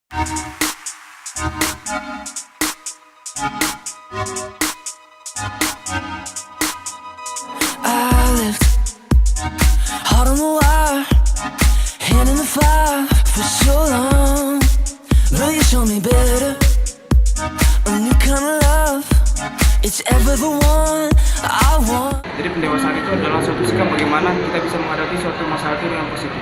I lived hard on the wire, hand in the fire for so long. Will you show me better? A new kind of love, it's ever the one I want. Jadi pendewasaan itu adalah suatu sikap bagaimana kita bisa menghadapi suatu masalah itu dengan positif.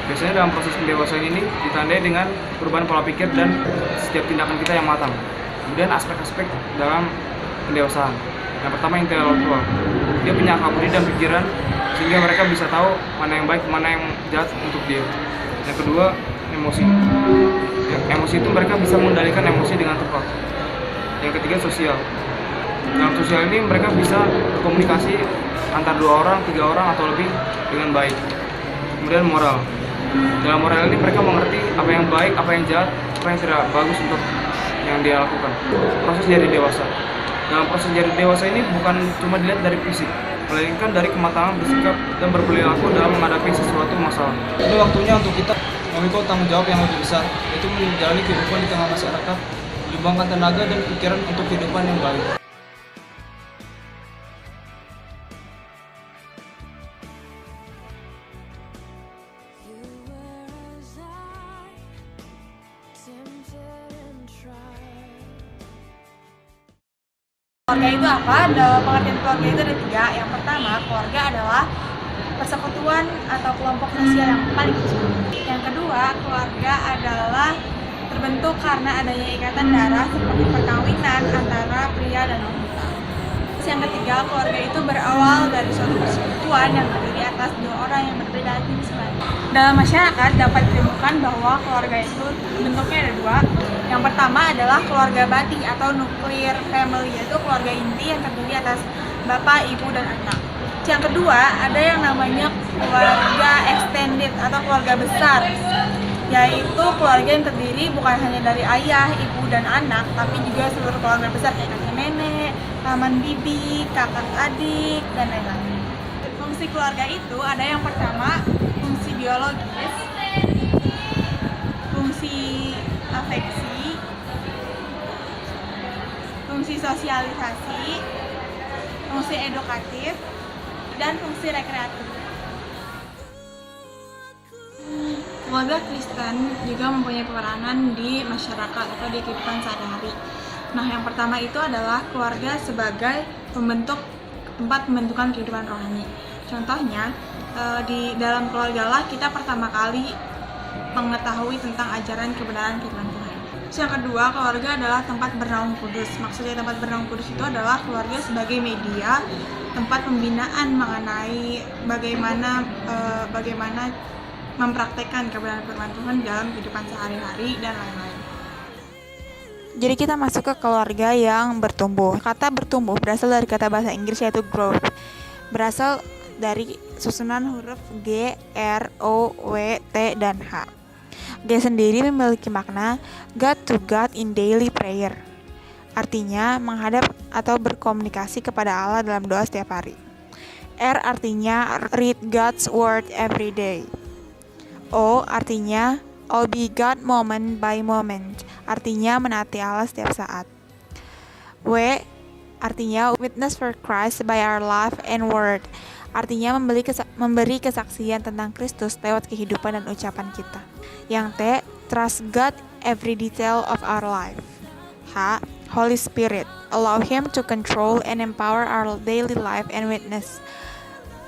Biasanya dalam proses pendewasaan ini ditandai dengan perubahan pola pikir dan setiap tindakan kita yang matang. Kemudian aspek-aspek dalam pendewasaan. Yang pertama intelektual. Dia punya akal budi dan pikiran sehingga mereka bisa tahu mana yang baik, mana yang jahat untuk dia. Yang kedua, emosi. Emosi itu mereka bisa mengendalikan emosi dengan tepat. Yang ketiga, sosial. Dalam sosial ini mereka bisa komunikasi antar 2 orang, 3 orang atau lebih dengan baik. Kemudian moral. Dalam moral ini mereka mengerti apa yang baik, apa yang jahat, apa yang tidak bagus untuk yang dia lakukan. Proses jadi dewasa. Dalam proses jadi dewasa ini bukan cuma dilihat dari fisik, melainkan dari kematangan bersikap dan berperilaku dalam menghadapi sesuatu masalah. Ini waktunya untuk kita memikul tanggung jawab yang lebih besar, yaitu menjalani kehidupan di tengah masyarakat, menyumbangkan tenaga dan pikiran untuk kehidupan yang baik. Keluarga itu apa? Dalam pengertian keluarga itu ada 3. Yang pertama, keluarga adalah persekutuan atau kelompok sosial yang paling kecil. Yang kedua, keluarga adalah terbentuk karena adanya ikatan darah seperti perkawinan antara pria dan wanita. Terus yang ketiga, keluarga itu berawal dari suatu persekutuan yang terdiri atas 2 orang yang berbeda jenis kelamin. Dalam masyarakat dapat ditemukan bahwa keluarga itu bentuknya ada 2. Yang pertama adalah keluarga bati atau nuclear family, yaitu keluarga inti yang terdiri atas bapak, ibu, dan anak. Yang kedua, ada yang namanya keluarga extended atau keluarga besar, yaitu keluarga yang terdiri bukan hanya dari ayah, ibu, dan anak, tapi juga seluruh keluarga besar kayak kakek nenek, paman bibi, kakak adik, dan lain-lain. Fungsi keluarga itu ada yang pertama, fungsi biologis, fungsi afeksi, fungsi sosialisasi, fungsi edukatif, dan fungsi rekreatif. Keluarga Kristen juga mempunyai peranan di masyarakat atau di kehidupan sehari-hari. Nah, yang pertama itu adalah keluarga sebagai tempat pembentukan kehidupan rohani. Contohnya, di dalam keluarga lah kita pertama kali mengetahui tentang ajaran kebenaran firman Tuhan. Yang kedua, keluarga adalah tempat bernaung kudus. Maksudnya tempat bernaung kudus itu adalah keluarga sebagai media, tempat pembinaan mengenai bagaimana mempraktekkan kebenaran firman Tuhan dalam kehidupan sehari-hari dan lain-lain. Jadi kita masuk ke keluarga yang bertumbuh. Kata bertumbuh berasal dari kata bahasa Inggris yaitu growth. Berasal dari susunan huruf G, R, O, W, T, dan H. G sendiri memiliki makna God to God in daily prayer. Artinya menghadap atau berkomunikasi kepada Allah dalam doa setiap hari. R artinya read God's word every day. O artinya obey God moment by moment. Artinya menaati Allah setiap saat. W artinya witness for Christ by our life and word. Artinya memberi kesaksian tentang Kristus lewat kehidupan dan ucapan kita. Yang T, trust God every detail of our life. H, Holy Spirit, allow Him to control and empower our daily life and witness.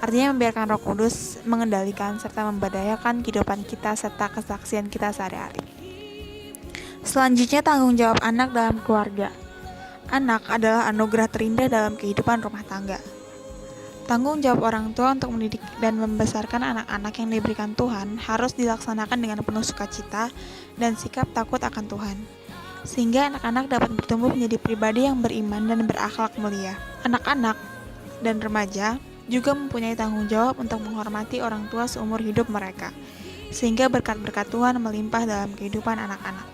Artinya membiarkan Roh Kudus mengendalikan serta memberdayakan kehidupan kita serta kesaksian kita sehari-hari. Selanjutnya, tanggung jawab anak dalam keluarga. Anak adalah anugerah terindah dalam kehidupan rumah tangga. Tanggung jawab orang tua untuk mendidik dan membesarkan anak-anak yang diberikan Tuhan harus dilaksanakan dengan penuh sukacita dan sikap takut akan Tuhan, sehingga anak-anak dapat bertumbuh menjadi pribadi yang beriman dan berakhlak mulia. Anak-anak dan remaja juga mempunyai tanggung jawab untuk menghormati orang tua seumur hidup mereka, sehingga berkat-berkat Tuhan melimpah dalam kehidupan anak-anak.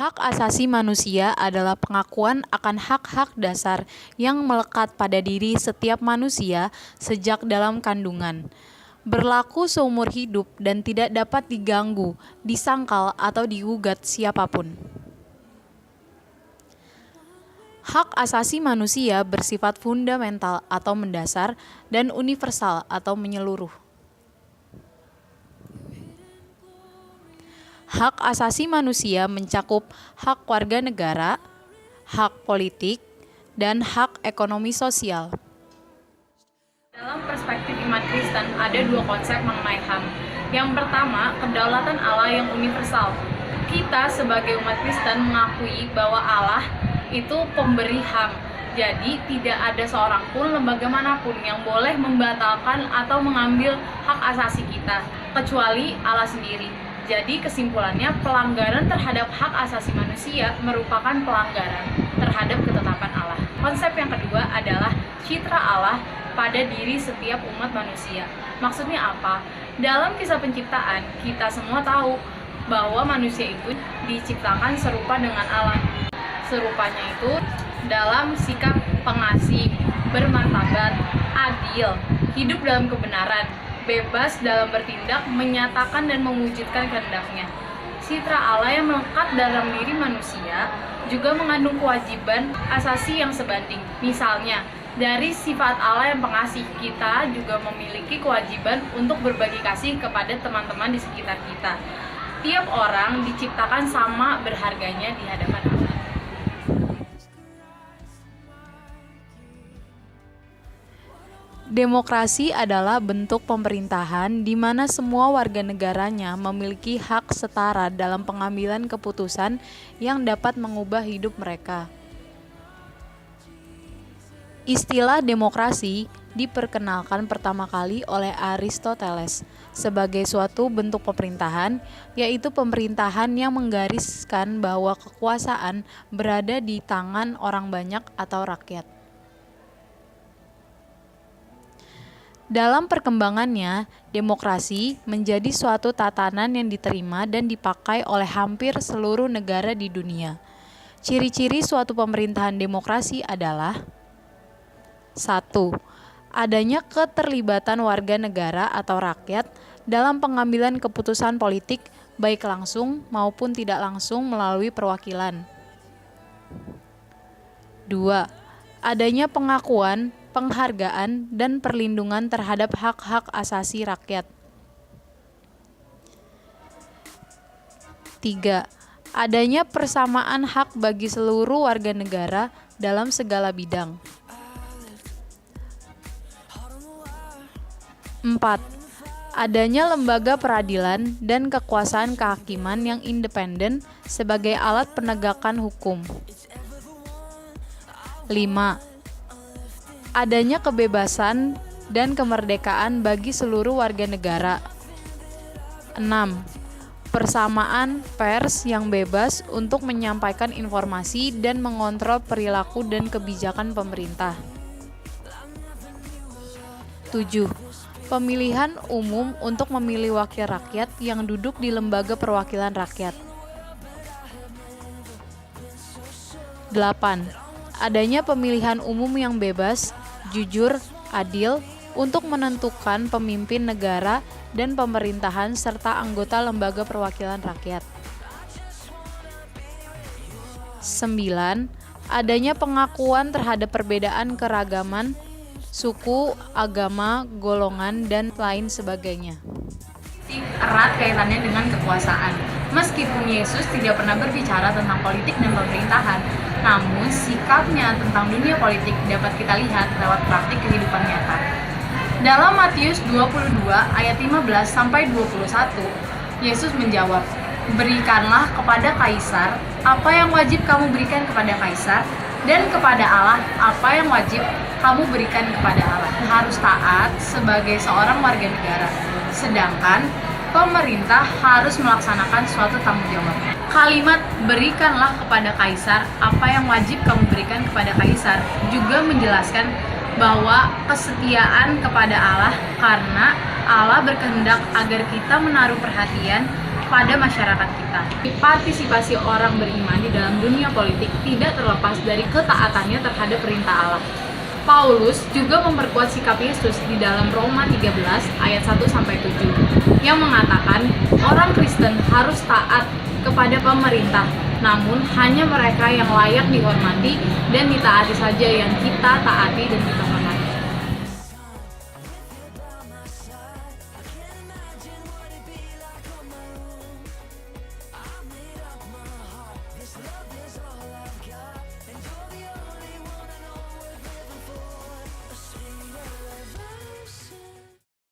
Hak asasi manusia adalah pengakuan akan hak-hak dasar yang melekat pada diri setiap manusia sejak dalam kandungan. berlaku seumur hidup dan tidak dapat diganggu, disangkal, atau digugat siapapun. Hak asasi manusia bersifat fundamental atau mendasar dan universal atau menyeluruh. Hak asasi manusia mencakup hak warga negara, hak politik, dan hak ekonomi sosial. Dalam perspektif iman Kristen, ada dua konsep mengenai HAM. Yang pertama, kedaulatan Allah yang universal. Kita sebagai umat Kristen mengakui bahwa Allah itu pemberi HAM. Jadi tidak ada seorang pun, lembaga manapun yang boleh membatalkan atau mengambil hak asasi kita, kecuali Allah sendiri. Jadi kesimpulannya, pelanggaran terhadap hak asasi manusia merupakan pelanggaran terhadap ketetapan Allah. Konsep yang kedua adalah citra Allah pada diri setiap umat manusia. Maksudnya apa? Dalam kisah penciptaan, kita semua tahu bahwa manusia itu diciptakan serupa dengan Allah. Serupanya itu dalam sikap pengasih, bermartabat, adil, hidup dalam kebenaran, bebas dalam bertindak, menyatakan dan mewujudkan kehendaknya. Citra Allah yang melekat dalam diri manusia juga mengandung kewajiban asasi yang sebanding. Misalnya, dari sifat Allah yang pengasih, kita juga memiliki kewajiban untuk berbagi kasih kepada teman-teman di sekitar kita. Tiap orang diciptakan sama berharganya di hadapan Allah. Demokrasi adalah bentuk pemerintahan di mana semua warga negaranya memiliki hak setara dalam pengambilan keputusan yang dapat mengubah hidup mereka. Istilah demokrasi diperkenalkan pertama kali oleh Aristoteles sebagai suatu bentuk pemerintahan, yaitu pemerintahan yang menggariskan bahwa kekuasaan berada di tangan orang banyak atau rakyat. Dalam perkembangannya, demokrasi menjadi suatu tatanan yang diterima dan dipakai oleh hampir seluruh negara di dunia. Ciri-ciri suatu pemerintahan demokrasi adalah 1. Adanya keterlibatan warga negara atau rakyat dalam pengambilan keputusan politik baik langsung maupun tidak langsung melalui perwakilan. 2. Adanya pengakuan, penghargaan, dan perlindungan terhadap hak-hak asasi rakyat. 3. Adanya persamaan hak bagi seluruh warga negara dalam segala bidang. 4. Adanya lembaga peradilan dan kekuasaan kehakiman yang independen sebagai alat penegakan hukum. 5. Adanya kebebasan dan kemerdekaan bagi seluruh warga negara. 6. Persamaan pers yang bebas untuk menyampaikan informasi dan mengontrol perilaku dan kebijakan pemerintah. 7. Pemilihan umum untuk memilih wakil rakyat yang duduk di lembaga perwakilan rakyat. 8. Adanya pemilihan umum yang bebas, jujur, adil untuk menentukan pemimpin negara dan pemerintahan serta anggota lembaga perwakilan rakyat. 9. Adanya pengakuan terhadap perbedaan keragaman, suku, agama, golongan, dan lain sebagainya. Erat kaitannya dengan kekuasaan. Meskipun Yesus tidak pernah berbicara tentang politik dan pemerintahan, namun sikapnya tentang dunia politik dapat kita lihat lewat praktik kehidupan nyata. Dalam Matius 22 ayat 15 sampai 21, Yesus menjawab, "Berikanlah kepada kaisar apa yang wajib kamu berikan kepada kaisar, dan kepada Allah apa yang wajib kamu berikan kepada Allah." Harus taat sebagai seorang warga negara, sedangkan pemerintah harus melaksanakan suatu tanggung jawab. Kalimat "berikanlah kepada kaisar apa yang wajib kamu berikan kepada kaisar" juga menjelaskan bahwa kesetiaan kepada Allah, karena Allah berkehendak agar kita menaruh perhatian pada masyarakat kita. Partisipasi orang beriman di dalam dunia politik tidak terlepas dari ketaatannya terhadap perintah Allah. Paulus juga memperkuat sikap Yesus di dalam Roma 13 ayat 1-7 yang mengatakan orang Kristen harus taat kepada pemerintah, namun hanya mereka yang layak dihormati dan ditaati saja yang kita taati dan kita hormati.